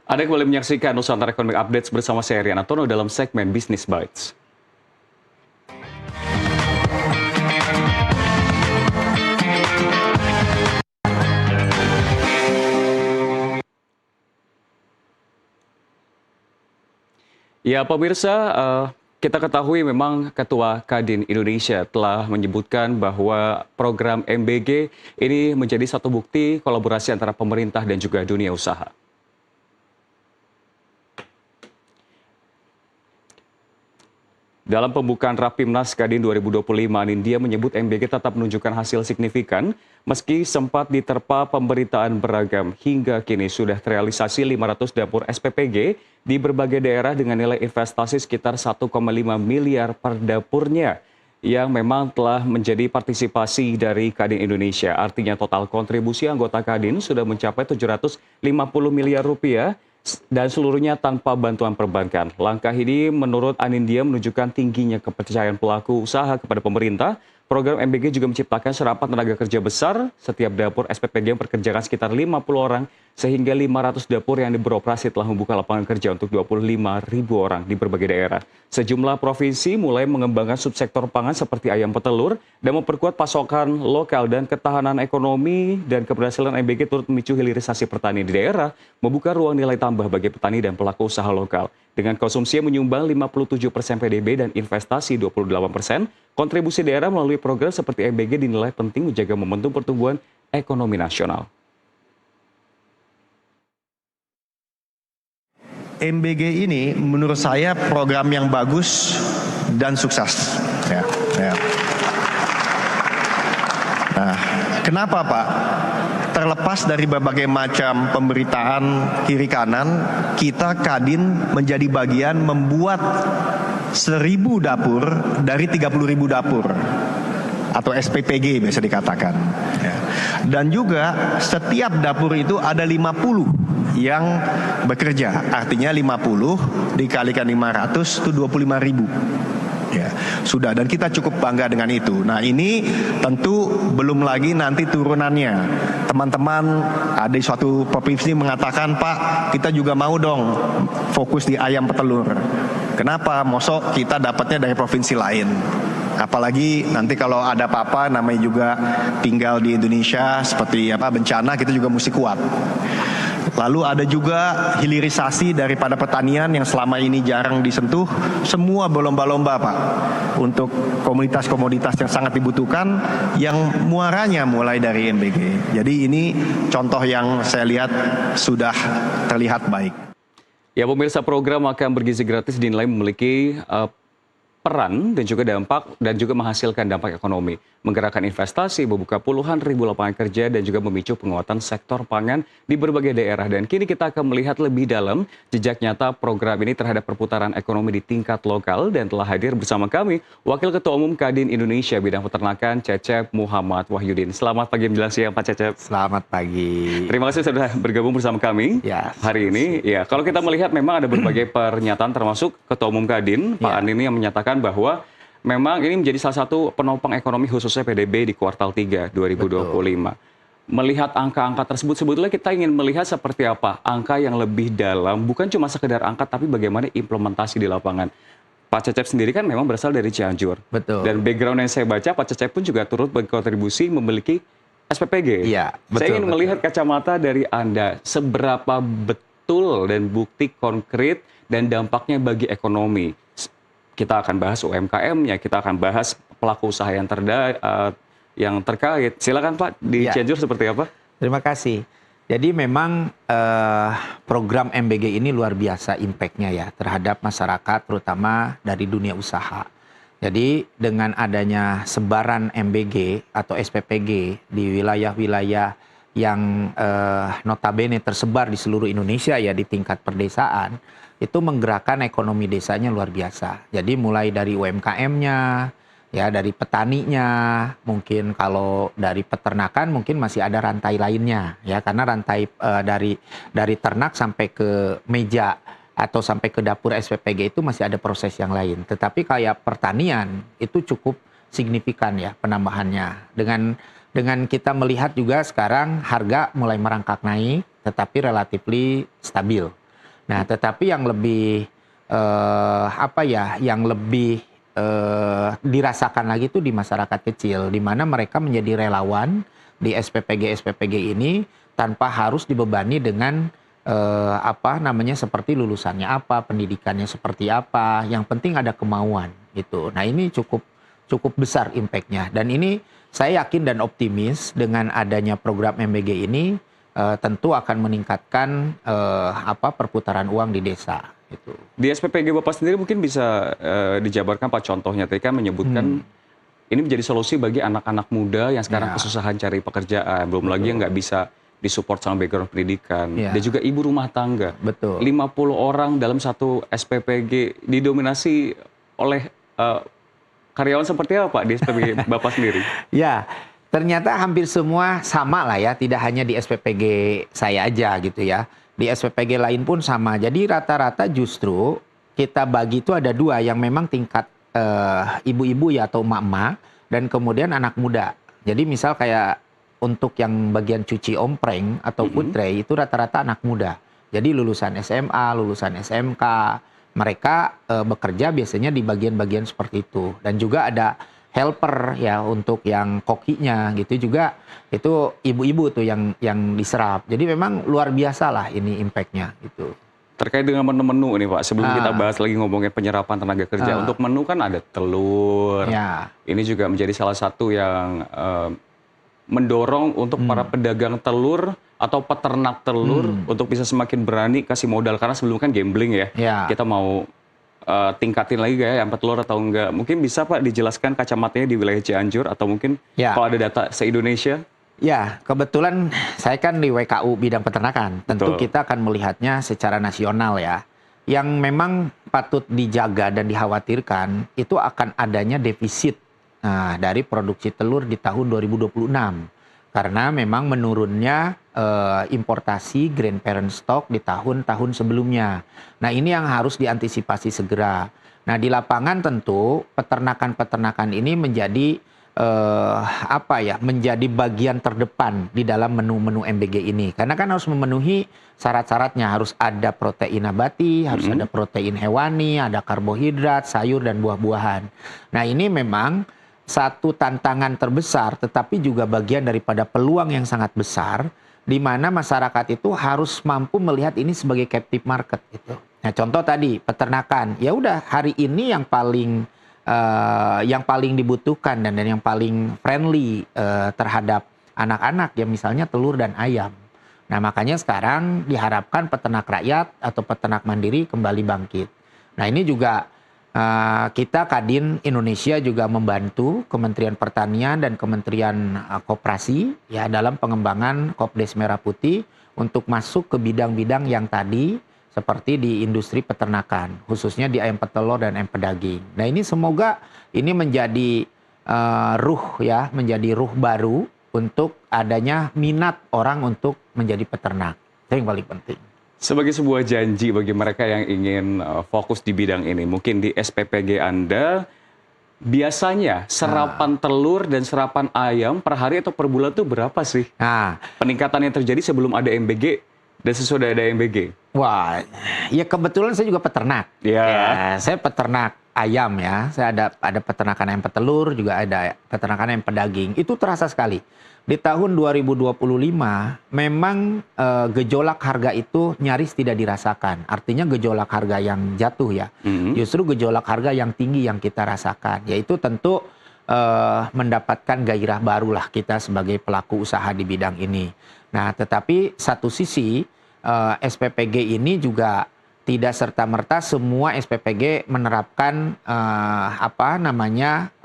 Anda kembali menyaksikan Nusantara Economic Updates bersama saya Rian Antono dalam segmen Business Bites. Ya pemirsa, kita ketahui memang Ketua Kadin Indonesia telah menyebutkan bahwa program MBG ini menjadi satu bukti kolaborasi antara pemerintah dan juga dunia usaha. Dalam pembukaan Rapimnas Kadin 2025, Nindya menyebut MBG tetap menunjukkan hasil signifikan meski sempat diterpa pemberitaan beragam. Hingga kini sudah terrealisasi 500 dapur SPPG di berbagai daerah dengan nilai investasi sekitar 1,5 miliar per dapurnya yang memang telah menjadi partisipasi dari Kadin Indonesia. Artinya total kontribusi anggota Kadin sudah mencapai 750 miliar rupiah dan seluruhnya tanpa bantuan perbankan. Langkah ini menurut Anindya menunjukkan tingginya kepercayaan pelaku usaha kepada pemerintah. Program MBG juga menciptakan serapan tenaga kerja besar. Setiap dapur SPPG memperkerjakan sekitar 50 orang, sehingga 500 dapur yang beroperasi telah membuka lapangan kerja untuk 25.000 orang di berbagai daerah. Sejumlah provinsi mulai mengembangkan subsektor pangan seperti ayam petelur dan memperkuat pasokan lokal dan ketahanan ekonomi, dan keberhasilan MBG turut memicu hilirisasi petani di daerah, membuka ruang nilai tambah bagi petani dan pelaku usaha lokal. Dengan konsumsi yang menyumbang 57% PDB dan investasi 28%, kontribusi daerah melalui program seperti MBG dinilai penting menjaga momentum pertumbuhan ekonomi nasional. MBG ini menurut saya program yang bagus dan sukses. Nah, kenapa Pak? Terlepas dari berbagai macam pemberitaan kiri kanan, kita Kadin menjadi bagian membuat 1.000 dapur dari 30.000 dapur atau SPPG biasa dikatakan. Dan juga setiap dapur itu ada 50 yang bekerja, artinya 50 dikalikan 500 itu 25.000. Ya, sudah, dan kita cukup bangga dengan itu. Nah, ini tentu belum lagi nanti turunannya. Teman-teman ada di suatu provinsi mengatakan, Pak, kita juga mau dong fokus di ayam petelur. Kenapa? Mosok kita dapatnya dari provinsi lain. Apalagi nanti kalau ada apa-apa, namanya juga tinggal di Indonesia, seperti apa bencana, kita juga mesti kuat. Lalu ada juga hilirisasi daripada pertanian yang selama ini jarang disentuh. Semua berlomba-lomba Pak untuk komoditas-komoditas yang sangat dibutuhkan, yang muaranya mulai dari MBG. Jadi ini contoh yang saya lihat sudah terlihat baik. Ya pemirsa, program makan bergizi gratis dinilai memiliki peran dan juga dampak dan juga menghasilkan dampak ekonomi, menggerakkan investasi, membuka puluhan ribu lapangan kerja dan juga memicu penguatan sektor pangan di berbagai daerah. Dan kini kita akan melihat lebih dalam jejak nyata program ini terhadap perputaran ekonomi di tingkat lokal, dan telah hadir bersama kami Wakil Ketua Umum Kadin Indonesia bidang peternakan Cecep Muhammad Wahyudin. Selamat pagi menjelang siang Pak Cecep. Selamat pagi. Terima kasih sudah bergabung bersama kami hari ini. Ya, kalau kita melihat memang ada berbagai pernyataan termasuk Ketua Umum Kadin Pak Anini yang menyatakan bahwa memang ini menjadi salah satu penopang ekonomi khususnya PDB di kuartal 3 2025. Betul. Melihat angka-angka tersebut, sebetulnya kita ingin melihat seperti apa angka yang lebih dalam, bukan cuma sekedar angka tapi bagaimana implementasi di lapangan. Pak Cecep sendiri kan memang berasal dari Cianjur. Betul. Dan background yang saya baca, Pak Cecep pun juga turut berkontribusi memiliki SPPG. Iya, betul. Saya ingin melihat kacamata dari Anda, seberapa betul dan bukti konkret dan dampaknya bagi ekonomi. Kita akan bahas UMKM-nya, kita akan bahas pelaku usaha yang terkait. Silakan Pak, di Cianjur seperti apa? Terima kasih. Jadi memang program MBG ini luar biasa impact-nya ya terhadap masyarakat, terutama dari dunia usaha. Jadi dengan adanya sebaran MBG atau SPPG di wilayah-wilayah yang notabene tersebar di seluruh Indonesia ya di tingkat perdesaan, itu menggerakkan ekonomi desanya luar biasa. Jadi mulai dari UMKM-nya, ya dari petaninya, mungkin kalau dari peternakan mungkin masih ada rantai lainnya, ya karena rantai dari ternak sampai ke meja atau sampai ke dapur SPPG itu masih ada proses yang lain. Tetapi kayak pertanian itu cukup signifikan ya penambahannya. Dengan kita melihat juga sekarang harga mulai merangkak naik, tetapi relatif stabil. Nah, tetapi yang lebih yang lebih dirasakan lagi itu di masyarakat kecil, di mana mereka menjadi relawan di SPPG ini tanpa harus dibebani dengan seperti lulusannya apa, pendidikannya seperti apa. Yang penting ada kemauan gitu. Nah, ini cukup besar impact-nya. Dan ini saya yakin dan optimis dengan adanya program MBG ini tentu akan meningkatkan perputaran uang di desa. Gitu. Di SPPG Bapak sendiri mungkin bisa dijabarkan Pak contohnya. Tadi kan menyebutkan ini menjadi solusi bagi anak-anak muda yang sekarang kesusahan cari pekerjaan. Belum lagi yang nggak bisa disupport sama background pendidikan. Dan juga ibu rumah tangga. Betul. 50 orang dalam satu SPPG didominasi oleh karyawan seperti apa Pak di SPPG Bapak sendiri? Ya, ternyata hampir semua sama lah ya. Tidak hanya di SPPG saya aja gitu ya. Di SPPG lain pun sama. Jadi rata-rata justru kita bagi itu ada dua. Yang memang tingkat ibu-ibu ya atau emak-emak. Dan kemudian anak muda. Jadi misal kayak untuk yang bagian cuci ompreng atau food tray itu rata-rata anak muda. Jadi lulusan SMA, lulusan SMK, mereka bekerja biasanya di bagian-bagian seperti itu. Dan juga ada helper ya untuk yang kokinya gitu juga, itu ibu-ibu tuh yang diserap. Jadi memang luar biasa lah ini impact-nya gitu. Terkait dengan menu-menu ini Pak, sebelum kita bahas lagi ngomongin penyerapan tenaga kerja, untuk menu kan ada telur. Ini juga menjadi salah satu yang mendorong untuk para pedagang telur atau peternak telur untuk bisa semakin berani kasih modal. Karena sebelum kan gambling ya. Kita mau tingkatin lagi gak ya yang petelur atau enggak. Mungkin bisa Pak dijelaskan kacamatanya di wilayah Cianjur atau mungkin kalau ada data se-Indonesia? Ya, kebetulan saya kan di WKU bidang peternakan. Tentu kita akan melihatnya secara nasional ya. Yang memang patut dijaga dan dikhawatirkan itu akan adanya defisit dari produksi telur di tahun 2026. Karena memang menurunnya importasi grandparent stock di tahun-tahun sebelumnya. Nah, ini yang harus diantisipasi segera. Nah, di lapangan tentu peternakan-peternakan ini menjadi menjadi bagian terdepan di dalam menu-menu MBG ini. Karena kan harus memenuhi syarat-syaratnya, harus ada protein nabati, harus ada protein hewani, ada karbohidrat, sayur dan buah-buahan. Nah, ini memang satu tantangan terbesar, tetapi juga bagian daripada peluang yang sangat besar, di mana masyarakat itu harus mampu melihat ini sebagai captive market gitu. Nah, contoh tadi peternakan, ya udah hari ini yang paling dibutuhkan dan yang paling friendly terhadap anak-anak ya misalnya telur dan ayam. Nah, makanya sekarang diharapkan peternak rakyat atau peternak mandiri kembali bangkit. Nah, ini juga kita Kadin Indonesia juga membantu Kementerian Pertanian dan Kementerian Koperasi ya dalam pengembangan Kopdes Merah Putih untuk masuk ke bidang-bidang yang tadi seperti di industri peternakan, khususnya di ayam petelur dan ayam pedaging. Nah, ini semoga ini menjadi menjadi ruh baru untuk adanya minat orang untuk menjadi peternak. Itu yang paling penting. Sebagai sebuah janji bagi mereka yang ingin fokus di bidang ini, mungkin di SPPG Anda, biasanya serapan telur dan serapan ayam per hari atau per bulan itu berapa sih? Nah, peningkatan yang terjadi sebelum ada MBG dan sesudah ada MBG? Wah, ya kebetulan saya juga peternak. Ya, saya peternak ayam ya. Saya ada peternakan ayam petelur, juga ada peternakan ayam pedaging. Itu terasa sekali. Di tahun 2025 memang gejolak harga itu nyaris tidak dirasakan. Artinya gejolak harga yang jatuh ya. Justru gejolak harga yang tinggi yang kita rasakan. Yaitu tentu mendapatkan gairah barulah kita sebagai pelaku usaha di bidang ini. Nah, tetapi satu sisi SPPG ini juga tidak serta-merta semua SPPG menerapkan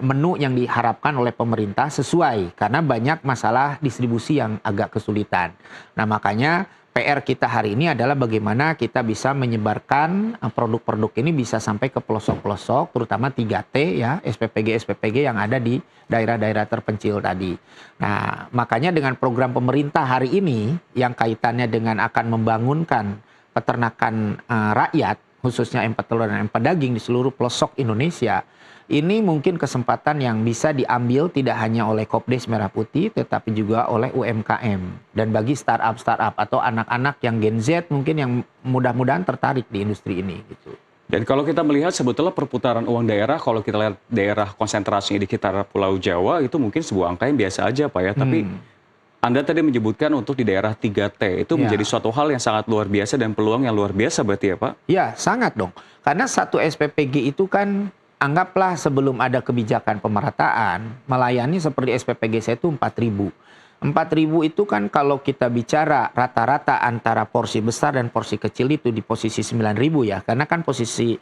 menu yang diharapkan oleh pemerintah sesuai karena banyak masalah distribusi yang agak kesulitan. Nah, makanya PR kita hari ini adalah bagaimana kita bisa menyebarkan produk-produk ini bisa sampai ke pelosok-pelosok, terutama 3T ya, SPPG yang ada di daerah-daerah terpencil tadi. Nah, makanya dengan program pemerintah hari ini yang kaitannya dengan akan membangunkan peternakan rakyat, khususnya ayam petelur dan ayam pedaging di seluruh pelosok Indonesia, ini mungkin kesempatan yang bisa diambil tidak hanya oleh Kopdes Merah Putih, tetapi juga oleh UMKM. Dan bagi startup-startup atau anak-anak yang Gen Z mungkin yang mudah-mudahan tertarik di industri ini gitu. Dan kalau kita melihat sebetulnya perputaran uang daerah, kalau kita lihat daerah konsentrasinya di sekitar Pulau Jawa, itu mungkin sebuah angka yang biasa aja Pak ya. Tapi Anda tadi menyebutkan untuk di daerah 3T, itu menjadi suatu hal yang sangat luar biasa dan peluang yang luar biasa berarti ya Pak? Ya, sangat dong. Karena satu SPPG itu kan anggaplah sebelum ada kebijakan pemerataan, melayani seperti SPPG saya itu 4.000. 4.000 itu kan kalau kita bicara rata-rata antara porsi besar dan porsi kecil itu di posisi 9.000 ya. Karena kan posisi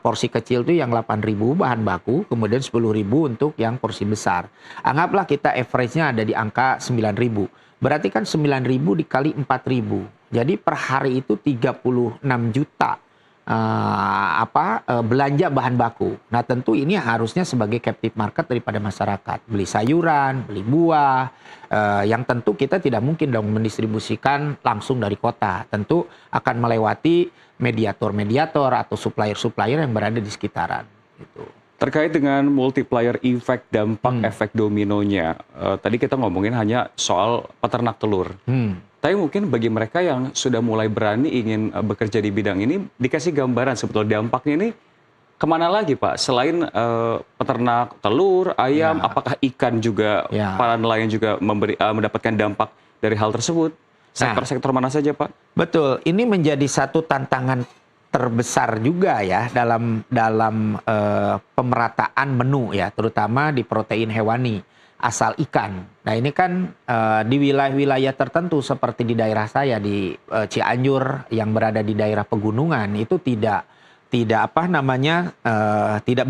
porsi kecil itu yang 8.000 bahan baku, kemudian 10.000 untuk yang porsi besar. Anggaplah kita average-nya ada di angka 9.000. Berarti kan 9.000 dikali 4.000. Jadi per hari itu 36 juta. Belanja bahan baku. Nah tentu ini harusnya sebagai captive market daripada masyarakat. Beli sayuran, beli buah, yang tentu kita tidak mungkin dong mendistribusikan langsung dari kota. Tentu akan melewati mediator-mediator atau supplier-supplier yang berada di sekitaran. Gitu. Terkait dengan multiplier effect, dampak efek dominonya, tadi kita ngomongin hanya soal peternak telur. Tapi mungkin bagi mereka yang sudah mulai berani ingin bekerja di bidang ini, dikasih gambaran sebetulnya dampaknya ini kemana lagi Pak? Selain peternak telur, ayam, apakah ikan juga, para nelayan juga mendapatkan dampak dari hal tersebut? Sektor-sektor mana saja Pak? Betul, ini menjadi satu tantangan terbesar juga ya dalam pemerataan menu ya, terutama di protein hewani asal ikan. Nah ini kan di wilayah-wilayah tertentu seperti di daerah saya di Cianjur yang berada di daerah pegunungan itu tidak tidak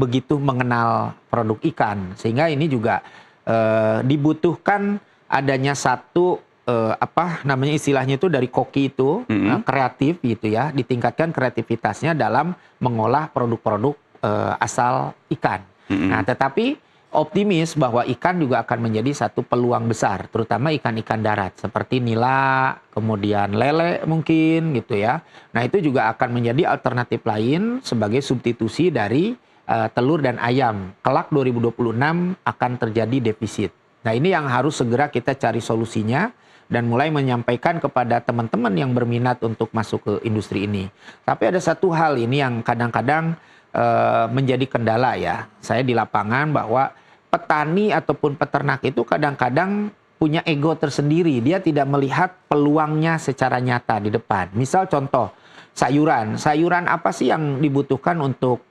begitu mengenal produk ikan, sehingga ini juga dibutuhkan adanya satu istilahnya itu dari koki itu kreatif gitu ya, ditingkatkan kreativitasnya dalam mengolah produk-produk asal ikan. Nah tetapi optimis bahwa ikan juga akan menjadi satu peluang besar, terutama ikan-ikan darat seperti nila, kemudian lele mungkin gitu ya. Nah itu juga akan menjadi alternatif lain sebagai substitusi dari telur dan ayam. Kelak 2026 akan terjadi defisit. Nah ini yang harus segera kita cari solusinya dan mulai menyampaikan kepada teman-teman yang berminat untuk masuk ke industri ini. Tapi ada satu hal ini yang kadang-kadang menjadi kendala ya. Saya di lapangan bahwa petani ataupun peternak itu kadang-kadang punya ego tersendiri. Dia tidak melihat peluangnya secara nyata di depan. Misal contoh, sayuran. Sayuran apa sih yang dibutuhkan untuk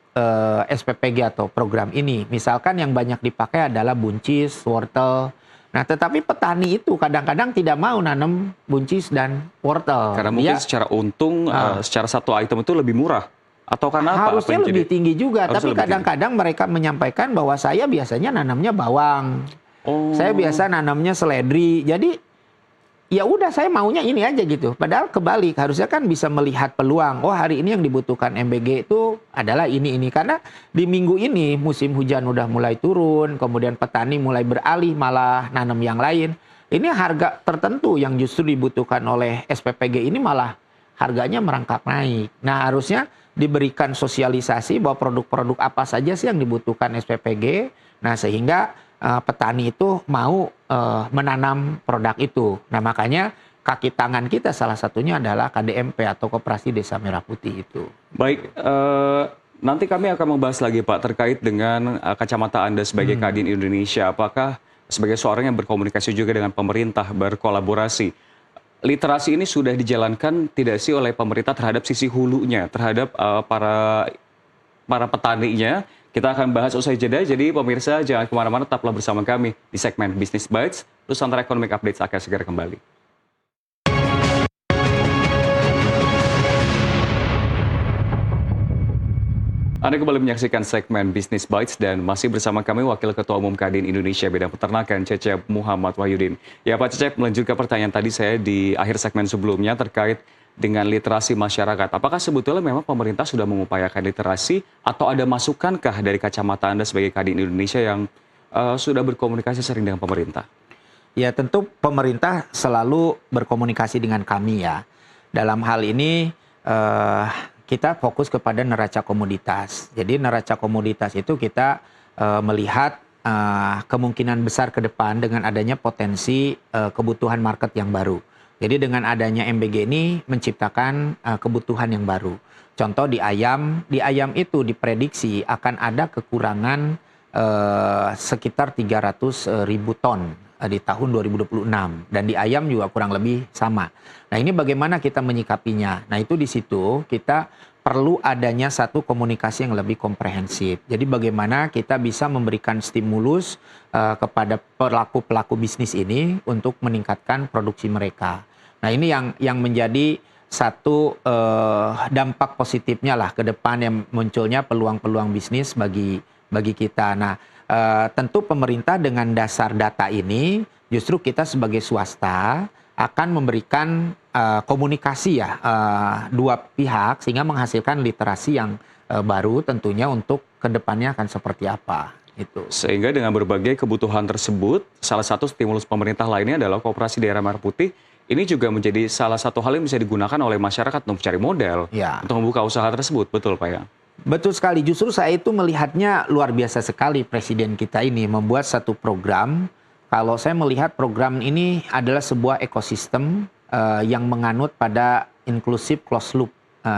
SPPG atau program ini? Misalkan yang banyak dipakai adalah buncis, wortel. Nah tetapi petani itu kadang-kadang tidak mau nanam buncis dan wortel. Karena mungkin secara untung, secara satu item itu lebih murah. Atau karena harusnya lebih tinggi juga, tapi kadang-kadang mereka menyampaikan bahwa saya biasanya nanamnya bawang, saya biasa nanamnya seledri, jadi ya udah saya maunya ini aja gitu. Padahal kebalik, harusnya kan bisa melihat peluang. Oh hari ini yang dibutuhkan MBG itu adalah ini karena di minggu ini musim hujan udah mulai turun, kemudian petani mulai beralih malah nanam yang lain. Ini harga tertentu yang justru dibutuhkan oleh SPPG ini malah harganya merangkak naik. Nah harusnya diberikan sosialisasi bahwa produk-produk apa saja sih yang dibutuhkan SPPG. Nah sehingga petani itu mau menanam produk itu. Nah makanya kaki tangan kita salah satunya adalah KDMP atau Koperasi Desa Merah Putih itu. Baik, nanti kami akan membahas lagi Pak terkait dengan kacamata Anda sebagai Kadin Indonesia. Apakah sebagai seorang yang berkomunikasi juga dengan pemerintah, berkolaborasi, literasi ini sudah dijalankan tidak sih oleh pemerintah terhadap sisi hulunya, terhadap para petaninya? Kita akan bahas usai jeda, jadi pemirsa jangan kemana-mana, tetaplah bersama kami di segmen Business Bites. Nusantara Economic Updates akan segera kembali. Anda kembali menyaksikan segmen Business Bites dan masih bersama kami Wakil Ketua Umum Kadin Indonesia Bidang Peternakan, Cecep Muhammad Wahyudin. Ya Pak Cecep, melanjutkan pertanyaan tadi saya di akhir segmen sebelumnya terkait dengan literasi masyarakat. Apakah sebetulnya memang pemerintah sudah mengupayakan literasi atau ada masukankah dari kacamata Anda sebagai Kadin Indonesia yang sudah berkomunikasi sering dengan pemerintah? Ya tentu pemerintah selalu berkomunikasi dengan kami ya. Dalam hal ini kita fokus kepada neraca komoditas. Jadi neraca komoditas itu kita melihat kemungkinan besar ke depan dengan adanya potensi kebutuhan market yang baru. Jadi dengan adanya MBG ini menciptakan kebutuhan yang baru. Contoh di ayam itu diprediksi akan ada kekurangan sekitar 300.000 ton di tahun 2026 dan di ayam juga kurang lebih sama. Nah, ini bagaimana kita menyikapinya? Nah, itu di situ kita perlu adanya satu komunikasi yang lebih komprehensif. Jadi bagaimana kita bisa memberikan stimulus kepada pelaku-pelaku bisnis ini untuk meningkatkan produksi mereka. Nah, ini yang menjadi satu dampak positifnya lah ke depan yang munculnya peluang-peluang bisnis bagi kita. Nah, tentu pemerintah dengan dasar data ini justru kita sebagai swasta akan memberikan komunikasi ya dua pihak sehingga menghasilkan literasi yang baru tentunya untuk kedepannya akan seperti apa itu. Sehingga dengan berbagai kebutuhan tersebut, salah satu stimulus pemerintah lainnya adalah Koperasi Daerah Merah Putih. Ini juga menjadi salah satu hal yang bisa digunakan oleh masyarakat untuk mencari modal Ya. untuk membuka usaha tersebut, betul Pak ya? Betul sekali, justru saya itu melihatnya luar biasa sekali Presiden kita ini membuat satu program. Kalau saya melihat program ini adalah sebuah ekosistem yang menganut pada inclusive closed loop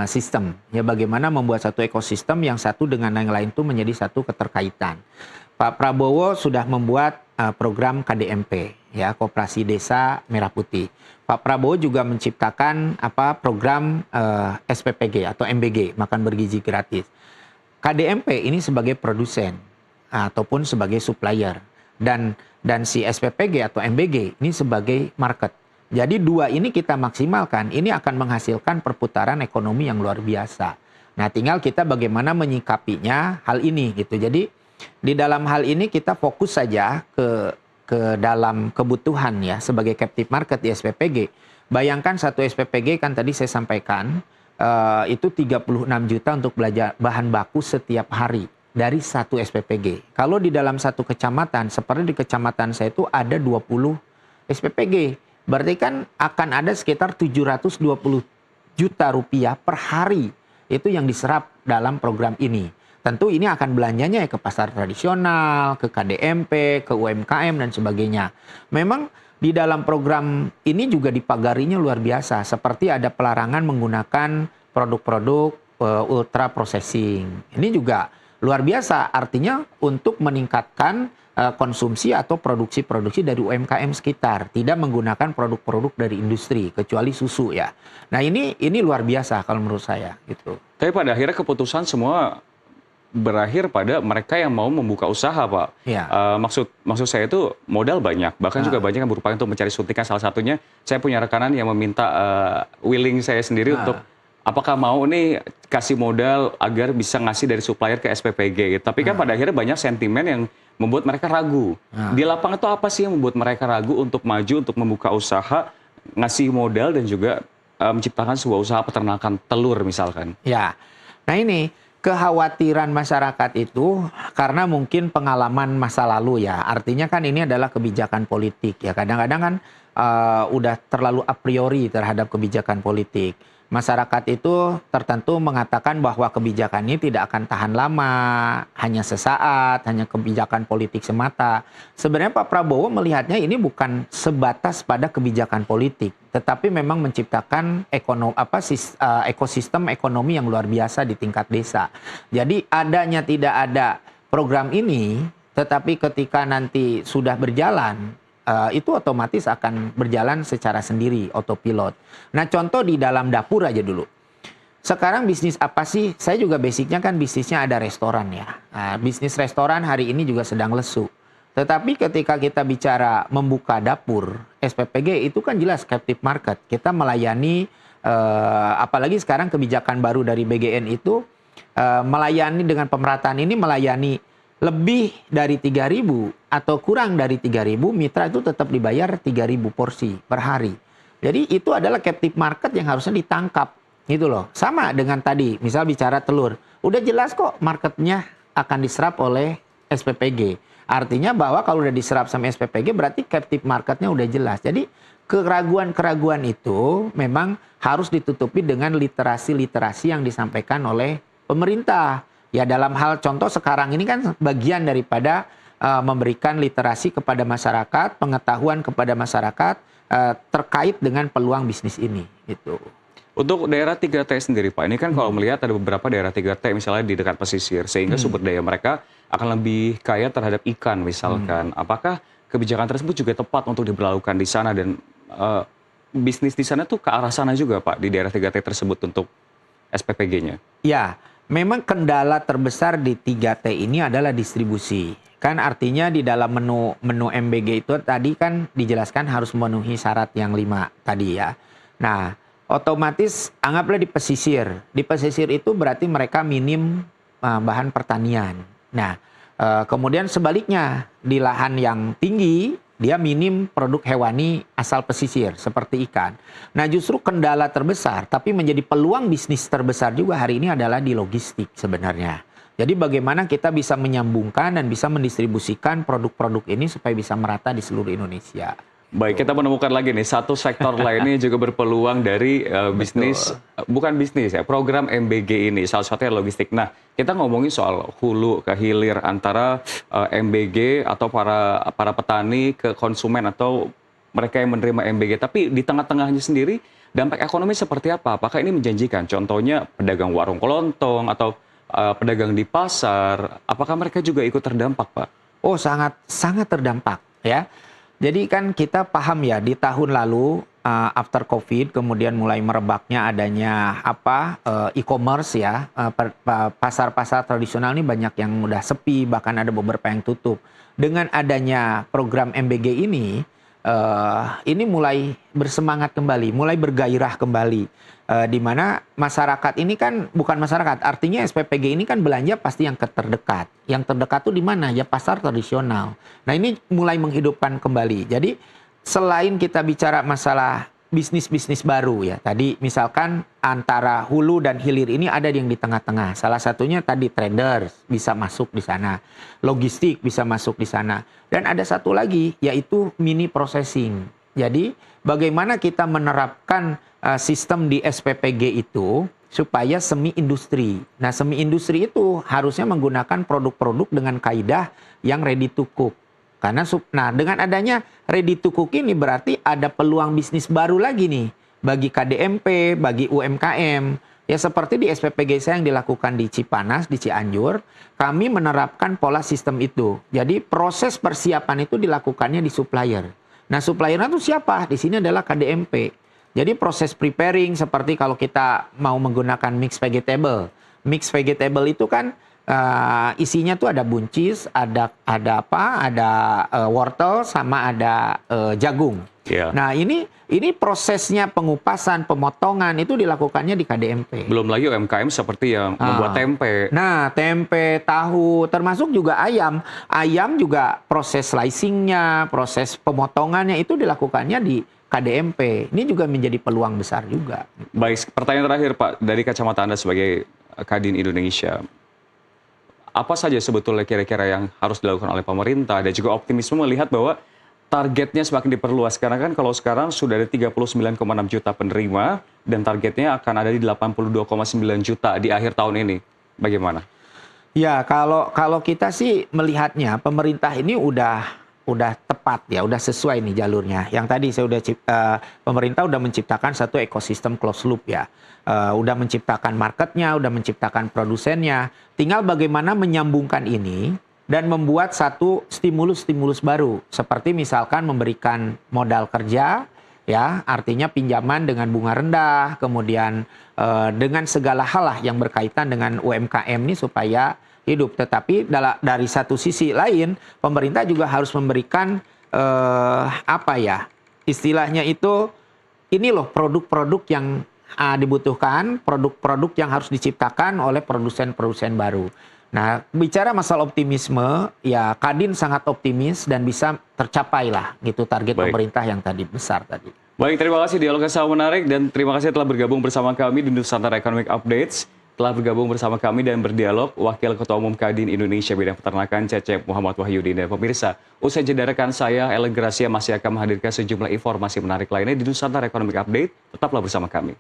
system. Ya, bagaimana membuat satu ekosistem yang satu dengan yang lain itu menjadi satu keterkaitan. Pak Prabowo sudah membuat program KDMP, ya, Koperasi Desa Merah Putih. Pak Prabowo juga menciptakan program SPPG atau MBG, makan bergizi gratis. KDMP ini sebagai produsen ataupun sebagai supplier dan si SPPG atau MBG ini sebagai market. Jadi dua ini kita maksimalkan, ini akan menghasilkan perputaran ekonomi yang luar biasa. Nah, tinggal kita bagaimana menyikapinya hal ini gitu. Jadi di dalam hal ini kita fokus saja ke dalam kebutuhan ya sebagai captive market di SPPG. Bayangkan satu SPPG kan tadi saya sampaikan itu 36 juta untuk belanja bahan baku setiap hari dari satu SPPG. Kalau di dalam satu kecamatan, seperti di kecamatan saya itu ada 20 SPPG. Berarti kan akan ada sekitar 720 juta rupiah per hari itu yang diserap dalam program ini. Tentu ini akan belanjanya ya ke pasar tradisional, ke KDMP, ke UMKM dan sebagainya. Memang di dalam program ini juga dipagarinya luar biasa. Seperti ada pelarangan menggunakan produk-produk ultra processing. Ini juga luar biasa artinya untuk meningkatkan konsumsi atau produksi-produksi dari UMKM sekitar. Tidak menggunakan produk-produk dari industri kecuali susu ya. Nah ini luar biasa kalau menurut saya gitu. Tapi pada akhirnya keputusan semua berakhir pada mereka yang mau membuka usaha, Pak. Ya. Maksud saya itu modal banyak, bahkan juga banyak yang berupaya untuk mencari suntikan. Salah satunya saya punya rekanan yang meminta willing saya sendiri untuk apakah mau nih kasih modal agar bisa ngasih dari supplier ke SPPG. Tapi kan pada akhirnya banyak sentimen yang membuat mereka ragu. Di lapangan itu apa sih yang membuat mereka ragu untuk maju, untuk membuka usaha, ngasih modal dan juga menciptakan sebuah usaha peternakan telur misalkan? Ya, nah ini kekhawatiran masyarakat itu karena mungkin pengalaman masa lalu ya. Artinya kan ini adalah kebijakan politik ya. Kadang-kadang kan udah terlalu a priori terhadap kebijakan politik. Masyarakat itu tertentu mengatakan bahwa kebijakan ini tidak akan tahan lama, hanya sesaat, hanya kebijakan politik semata. Sebenarnya Pak Prabowo melihatnya ini bukan sebatas pada kebijakan politik, tetapi memang menciptakan ekosistem ekonomi yang luar biasa di tingkat desa. Jadi adanya tidak ada program ini, tetapi ketika nanti sudah berjalan, itu otomatis akan berjalan secara sendiri, autopilot. Nah, contoh di dalam dapur aja dulu. Sekarang bisnis apa sih? Saya juga basicnya kan bisnisnya ada restoran ya. Nah, bisnis restoran hari ini juga sedang lesu. Tetapi ketika kita bicara membuka dapur, SPPG itu kan jelas captive market. Kita melayani, apalagi sekarang kebijakan baru dari BGN itu, melayani dengan pemerataan ini melayani lebih dari 3.000 atau kurang dari 3.000 mitra itu tetap dibayar 3.000 porsi per hari. Jadi itu adalah captive market yang harusnya ditangkap gitu loh. Sama dengan tadi, misal bicara telur. Udah jelas kok marketnya akan diserap oleh SPPG. Artinya bahwa kalau udah diserap sama SPPG berarti captive marketnya udah jelas. Jadi keraguan-keraguan itu memang harus ditutupi dengan literasi-literasi yang disampaikan oleh pemerintah. Ya dalam hal contoh sekarang ini kan bagian daripada memberikan literasi kepada masyarakat, pengetahuan kepada masyarakat terkait dengan peluang bisnis ini. Gitu. Untuk daerah 3T sendiri Pak, ini kan kalau melihat ada beberapa daerah 3T misalnya di dekat pesisir, sehingga sumber daya mereka akan lebih kaya terhadap ikan misalkan. Apakah kebijakan tersebut juga tepat untuk diberlakukan di sana dan bisnis di sana tuh ke arah sana juga Pak, di daerah 3T tersebut untuk SPPG-nya? Ya, memang kendala terbesar di 3T ini adalah distribusi. Kan artinya di dalam menu MBG itu tadi kan dijelaskan harus memenuhi syarat yang 5 tadi ya. Nah, otomatis anggaplah di pesisir. Di pesisir itu berarti mereka minim bahan pertanian. Nah, kemudian sebaliknya di lahan yang tinggi dia minim produk hewani asal pesisir seperti ikan. Nah, justru kendala terbesar tapi menjadi peluang bisnis terbesar juga hari ini adalah di logistik sebenarnya. Jadi bagaimana kita bisa menyambungkan dan bisa mendistribusikan produk-produk ini supaya bisa merata di seluruh Indonesia. Baik, kita menemukan lagi nih satu sektor lainnya juga berpeluang dari bisnis, bukan bisnis ya, program MBG ini, salah satunya logistik. Nah, kita ngomongin soal hulu ke hilir antara MBG atau para petani ke konsumen atau mereka yang menerima MBG. Tapi di tengah-tengahnya sendiri, dampak ekonomi seperti apa? Apakah ini menjanjikan? Contohnya pedagang warung kelontong atau pedagang di pasar, apakah mereka juga ikut terdampak, Pak? Oh, sangat terdampak ya. Jadi kan kita paham ya di tahun lalu after COVID kemudian mulai merebaknya adanya e-commerce ya, pasar-pasar tradisional ini banyak yang udah sepi, bahkan ada beberapa yang tutup. Dengan adanya program MBG ini mulai bersemangat kembali, mulai bergairah kembali. Di mana masyarakat ini kan bukan masyarakat, artinya SPPG ini kan belanja pasti yang terdekat. Yang terdekat tuh di mana? Ya pasar tradisional. Nah, ini mulai menghidupkan kembali. Jadi selain kita bicara masalah bisnis-bisnis baru ya, tadi misalkan antara hulu dan hilir ini ada yang di tengah-tengah. Salah satunya tadi traders bisa masuk di sana, logistik bisa masuk di sana. Dan ada satu lagi yaitu mini processing. Jadi bagaimana kita menerapkan sistem di SPPG itu supaya semi industri. Nah, semi industri itu harusnya menggunakan produk-produk dengan kaidah yang ready to cook. Karena dengan adanya ready to cook ini berarti ada peluang bisnis baru lagi nih bagi KDMP, bagi UMKM. Ya seperti di SPPG saya yang dilakukan di Cipanas, di Cianjur, kami menerapkan pola sistem itu. Jadi proses persiapan itu dilakukannya di supplier. Nah, suppliernya itu siapa? Di sini adalah KDMP. Jadi proses preparing seperti kalau kita mau menggunakan mixed vegetable. Mixed vegetable itu kan isinya tuh ada buncis, ada wortel sama ada jagung. Yeah. Nah, ini prosesnya pengupasan, pemotongan itu dilakukannya di KDMP. Belum lagi UMKM seperti yang membuat tempe. Nah, tempe, tahu, termasuk juga ayam. Ayam juga proses slicingnya, proses pemotongannya itu dilakukannya di KDMP. Ini juga menjadi peluang besar juga. Baik, pertanyaan terakhir Pak, dari kacamata Anda sebagai Kadin Indonesia. Apa saja sebetulnya kira-kira yang harus dilakukan oleh pemerintah dan juga optimisme melihat bahwa targetnya semakin diperluas. Karena kan kalau sekarang sudah ada 39,6 juta penerima dan targetnya akan ada di 82,9 juta di akhir tahun ini. Bagaimana? Ya, kalau kita sih melihatnya pemerintah ini udah tepat ya, udah sesuai nih jalurnya. Yang tadi saya pemerintah udah menciptakan satu ekosistem closed loop ya. Udah menciptakan marketnya, udah menciptakan produsennya. Tinggal bagaimana menyambungkan ini dan membuat satu stimulus baru. Seperti misalkan memberikan modal kerja, ya, artinya pinjaman dengan bunga rendah, kemudian dengan segala hal lah yang berkaitan dengan UMKM ini supaya hidup. Tetapi dari satu sisi lain, pemerintah juga harus memberikan istilahnya itu, ini loh produk-produk yang dibutuhkan, produk-produk yang harus diciptakan oleh produsen-produsen baru. Nah, bicara masalah optimisme, ya Kadin sangat optimis dan bisa tercapai lah gitu target pemerintah yang tadi besar tadi. Baik, terima kasih dialognya sangat menarik dan terima kasih telah bergabung bersama kami di Nusantara Economic Updates. Telah bergabung bersama kami dan berdialog Wakil Ketua Umum Kadin Indonesia Bidang Peternakan Cecep Muhammad Wahyudin. Dan pemirsa, usai jeda rekan saya Ellen Gracia masih akan menghadirkan sejumlah informasi menarik lainnya di Nusantara Economic Update. Tetaplah bersama kami.